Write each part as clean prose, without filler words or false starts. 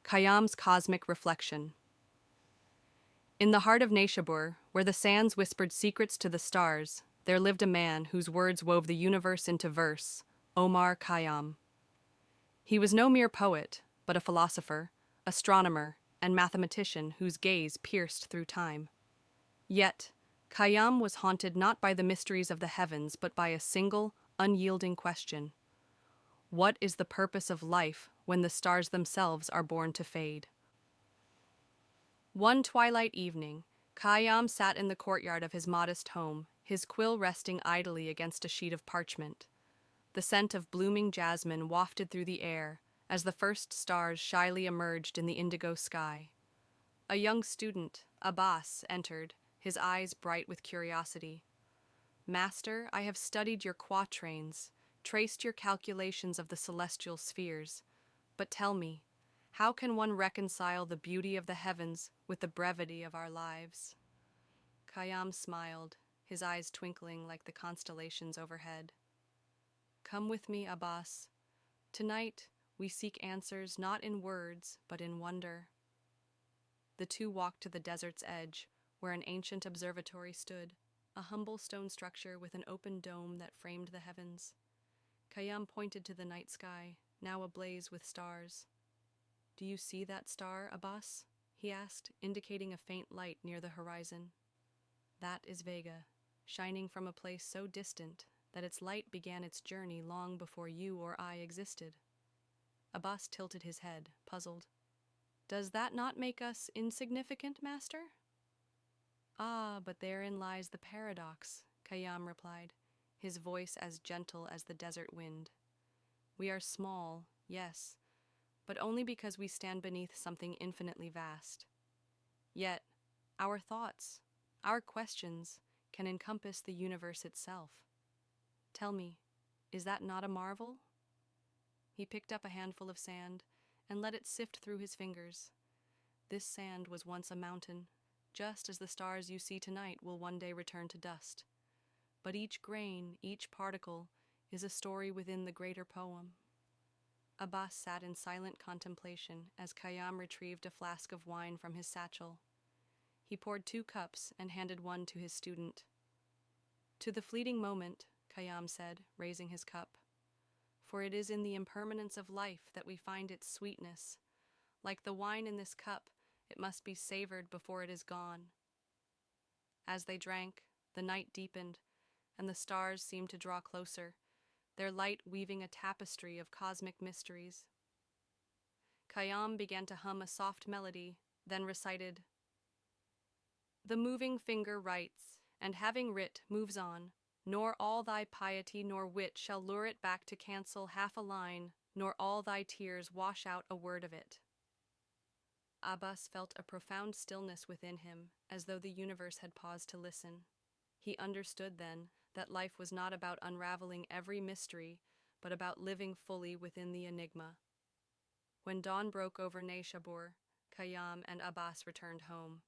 Khayyam's Cosmic Reflection. In the heart of Neshabur, where the sands whispered secrets to the stars, there lived a man whose words wove the universe into verse, Omar Khayyam. He was no mere poet, but a philosopher, astronomer, and mathematician whose gaze pierced through time. Yet, Khayyam was haunted not by the mysteries of the heavens, but by a single, unyielding question. What is the purpose of life when the stars themselves are born to fade? One twilight evening, Khayyam sat in the courtyard of his modest home, his quill resting idly against a sheet of parchment. The scent of blooming jasmine wafted through the air as the first stars shyly emerged in the indigo sky. A young student, Abbas, entered, his eyes bright with curiosity. "Master, I have studied your quatrains, traced your calculations of the celestial spheres. But tell me, how can one reconcile the beauty of the heavens with the brevity of our lives?" Khayyam smiled, his eyes twinkling like the constellations overhead. "Come with me, Abbas. Tonight, we seek answers not in words, but in wonder." The two walked to the desert's edge, where an ancient observatory stood, a humble stone structure with an open dome that framed the heavens. Khayyam pointed to the night sky, now ablaze with stars. "Do you see that star, Abbas?" he asked, indicating a faint light near the horizon. "That is Vega, shining from a place so distant that its light began its journey long before you or I existed." Abbas tilted his head, puzzled. "Does that not make us insignificant, master?" "Ah, but therein lies the paradox," Khayyam replied, his voice as gentle as the desert wind. "We are small, yes, but only because we stand beneath something infinitely vast. Yet, our thoughts, our questions, can encompass the universe itself. Tell me, is that not a marvel?" He picked up a handful of sand and let it sift through his fingers. This sand was once a mountain, just as the stars you see tonight will one day return to dust. But each grain, each particle, is a story within the greater poem. Abbas sat in silent contemplation as Khayyam retrieved a flask of wine from his satchel. He poured 2 cups and handed one to his student. "To the fleeting moment," Khayyam said, raising his cup. "For it is in the impermanence of life that we find its sweetness. Like the wine in this cup, it must be savored before it is gone." As they drank, the night deepened, and the stars seemed to draw closer, their light weaving a tapestry of cosmic mysteries. Khayyam began to hum a soft melody, then recited, "The moving finger writes, and having writ, moves on, nor all thy piety nor wit shall lure it back to cancel half a line, nor all thy tears wash out a word of it." Abbas felt a profound stillness within him, as though the universe had paused to listen. He understood then that life was not about unraveling every mystery, but about living fully within the enigma. When dawn broke over Neshabur, Khayyam and Abbas returned home.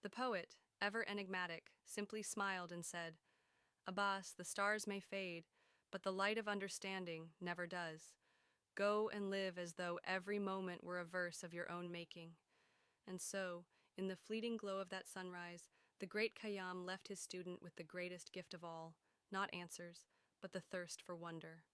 The poet, ever enigmatic, simply smiled and said, "Abbas, the stars may fade, but the light of understanding never does. Go and live as though every moment were a verse of your own making." And so, in the fleeting glow of that sunrise, the great Khayyam left his student with the greatest gift of all, not answers, but the thirst for wonder.